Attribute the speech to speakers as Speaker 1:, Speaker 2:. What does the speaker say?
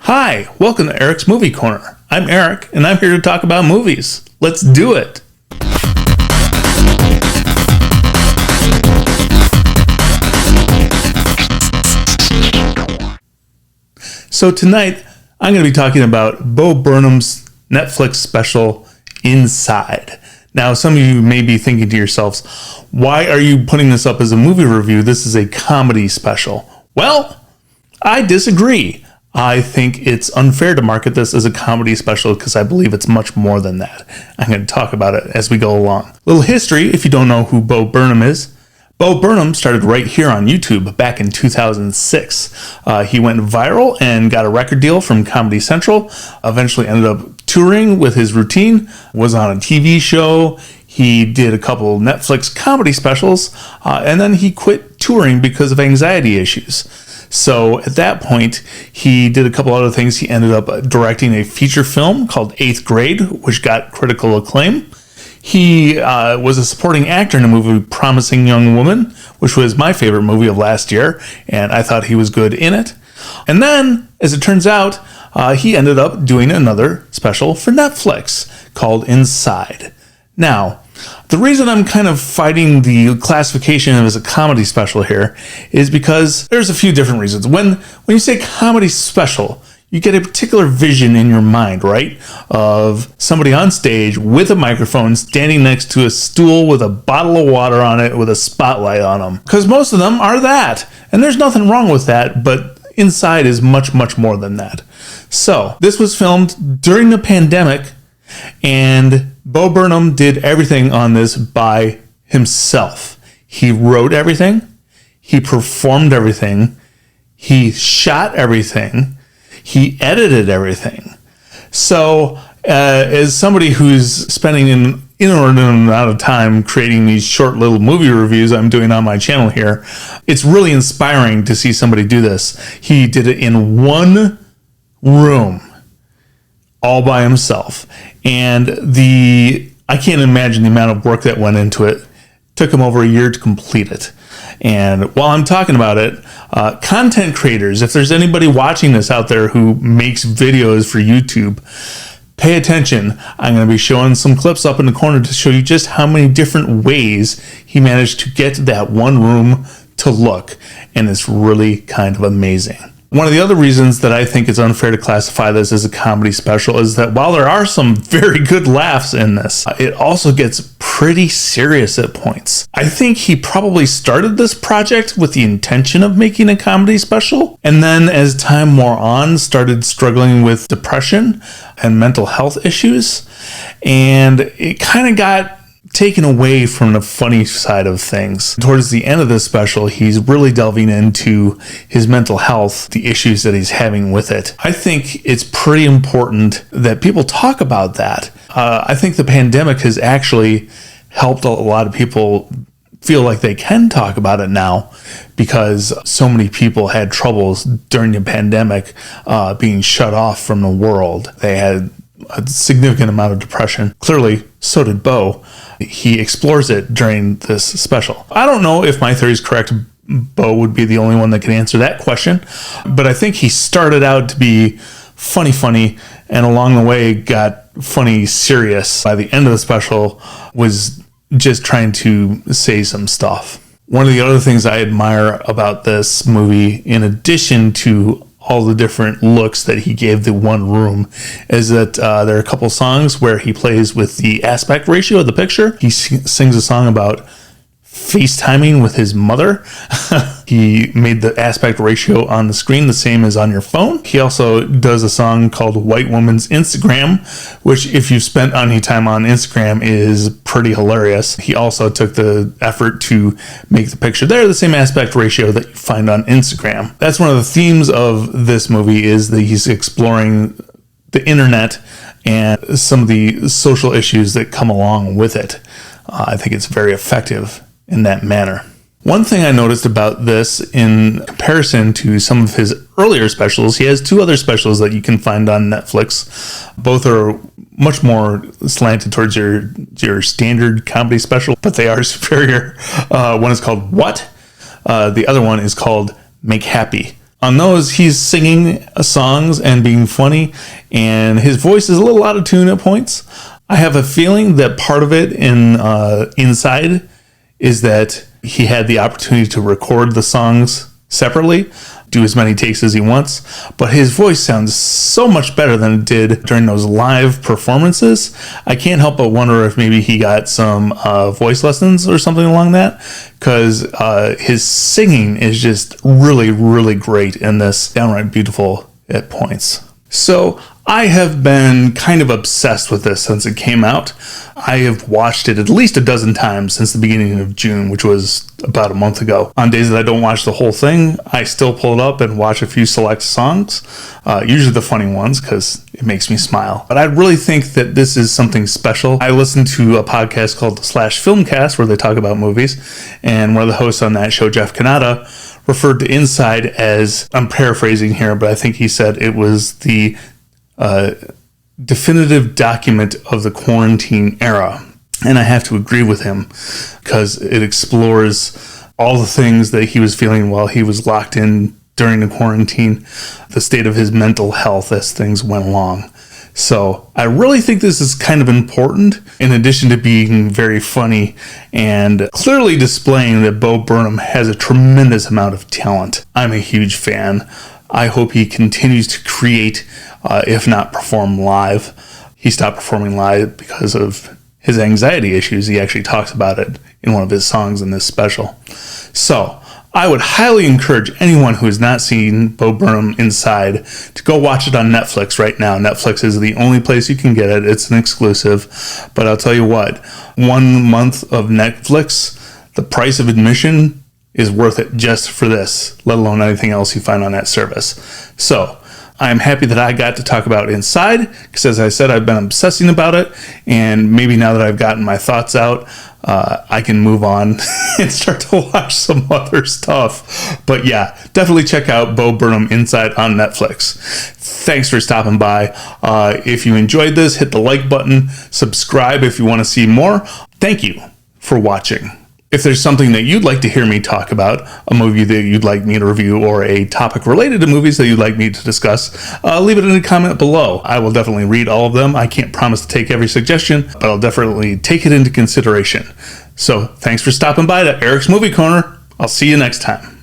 Speaker 1: Hi, welcome to Eric's Movie Corner. I'm Eric, and I'm here to talk about movies. Let's do it! So tonight, I'm going to be talking about Bo Burnham's Netflix special, Inside. Now, some of you may be thinking to yourselves, why are you putting this up as a movie review? This is a comedy special. Well, I disagree. I think it's unfair to market this as a comedy special because I believe it's much more than that. I'm going to talk about it as we go along. Little history, if you don't know who Bo Burnham is. Bo Burnham started right here on YouTube back in 2006. He went viral and got a record deal from Comedy Central, eventually ended up touring with his routine, was on a TV show. He did a couple Netflix comedy specials, and then he quit touring because of anxiety issues. So at that point, he did a couple other things. He ended up directing a feature film called 8th Grade, which got critical acclaim. He was a supporting actor in a movie, Promising Young Woman, which was my favorite movie of last year, and I thought he was good in it. And then, as it turns out, he ended up doing another special for Netflix called Inside. Now, the reason I'm kind of fighting the classification as a comedy special here is because there's a few different reasons. When you say comedy special, you get a particular vision in your mind, right? Of somebody on stage with a microphone standing next to a stool with a bottle of water on it with a spotlight on them. Because most of them are that. And there's nothing wrong with that, but Inside is much, much more than that. So, this was filmed during the pandemic, and Bo Burnham did everything on this by himself. He wrote everything. He performed everything. He shot everything. He edited everything. So, as somebody who's spending an inordinate amount of time creating these short little movie reviews I'm doing on my channel here, it's really inspiring to see somebody do this. He did it in one room, all by himself. And I can't imagine the amount of work that went into it. Took him over a year to complete it. And while I'm talking about it, content creators, if there's anybody watching this out there who makes videos for YouTube, pay attention. I'm going to be showing some clips up in the corner to show you just how many different ways he managed to get that one room to look. And it's really kind of amazing. One of the other reasons that I think it's unfair to classify this as a comedy special is that while there are some very good laughs in this, it also gets pretty serious at points. I think he probably started this project with the intention of making a comedy special, and then as time wore on, started struggling with depression and mental health issues, and it kind of got taken away from the funny side of things. Towards the end of this special, he's really delving into his mental health, the issues that he's having with it. I think it's pretty important that people talk about that. I think the pandemic has actually helped a lot of people feel like they can talk about it now because so many people had troubles during the pandemic being shut off from the world. They had a significant amount of depression. Clearly, so did Bo. He explores it during this special. I don't know if my theory is correct. Bo would be the only one that can answer that question. But I think he started out to be funny, and along the way got funny serious. By the end of the special, was just trying to say some stuff. One of the other things I admire about this movie, in addition to all the different looks that he gave the one room, is that there are a couple songs where he plays with the aspect ratio of the picture. He sings a song about FaceTiming with his mother. He made the aspect ratio on the screen the same as on your phone. He also does a song called White Woman's Instagram, which if you've spent any time on Instagram is pretty hilarious. He also took the effort to make the picture there the same aspect ratio that you find on Instagram. That's one of the themes of this movie, is that he's exploring the internet and some of the social issues that come along with it. I think it's very effective in that manner. One thing I noticed about this in comparison to some of his earlier specials, he has two other specials that you can find on Netflix. Both are much more slanted towards your standard comedy special, but they are superior. One is called What? The other one is called Make Happy. On those, he's singing songs and being funny, and his voice is a little out of tune at points. I have a feeling that part of it in Inside is that he had the opportunity to record the songs separately, do as many takes as he wants, but his voice sounds so much better than it did during those live performances. I can't help but wonder if maybe he got some voice lessons or something along that, because his singing is just really, really great in this, downright beautiful at points. So I have been kind of obsessed with this since it came out. I have watched it at least a dozen times since the beginning of June, which was about a month ago. On days that I don't watch the whole thing, I still pull it up and watch a few select songs, usually the funny ones because it makes me smile. But I really think that this is something special. I listen to a podcast called /Filmcast where they talk about movies, and one of the hosts on that show, Jeff Kanata, referred to Inside as, I'm paraphrasing here, but I think he said it was the definitive document of the quarantine era. And I have to agree with him because it explores all the things that he was feeling while he was locked in during the quarantine, the state of his mental health as things went along. So I really think this is kind of important, in addition to being very funny and clearly displaying that Bo Burnham has a tremendous amount of talent. I'm a huge fan. I hope he continues to create, if not perform live. He stopped performing live because of his anxiety issues. He actually talks about it in one of his songs in this special. So I would highly encourage anyone who has not seen Bo Burnham Inside to go watch it on Netflix right now. Netflix is the only place you can get it. It's an exclusive. But I'll tell you what, 1 month of Netflix, the price of admission is worth it just for this, let alone anything else you find on that service. So I'm happy that I got to talk about Inside, because as I said, I've been obsessing about it, and maybe now that I've gotten my thoughts out, I can move on and start to watch some other stuff. But yeah, definitely check out Bo Burnham Inside on Netflix. Thanks for stopping by. If you enjoyed this, hit the like button, subscribe if you want to see more. Thank you for watching. If there's something that you'd like to hear me talk about, a movie that you'd like me to review, or a topic related to movies that you'd like me to discuss, leave it in a comment below. I will definitely read all of them. I can't promise to take every suggestion, but I'll definitely take it into consideration. So thanks for stopping by to Eric's Movie Corner. I'll see you next time.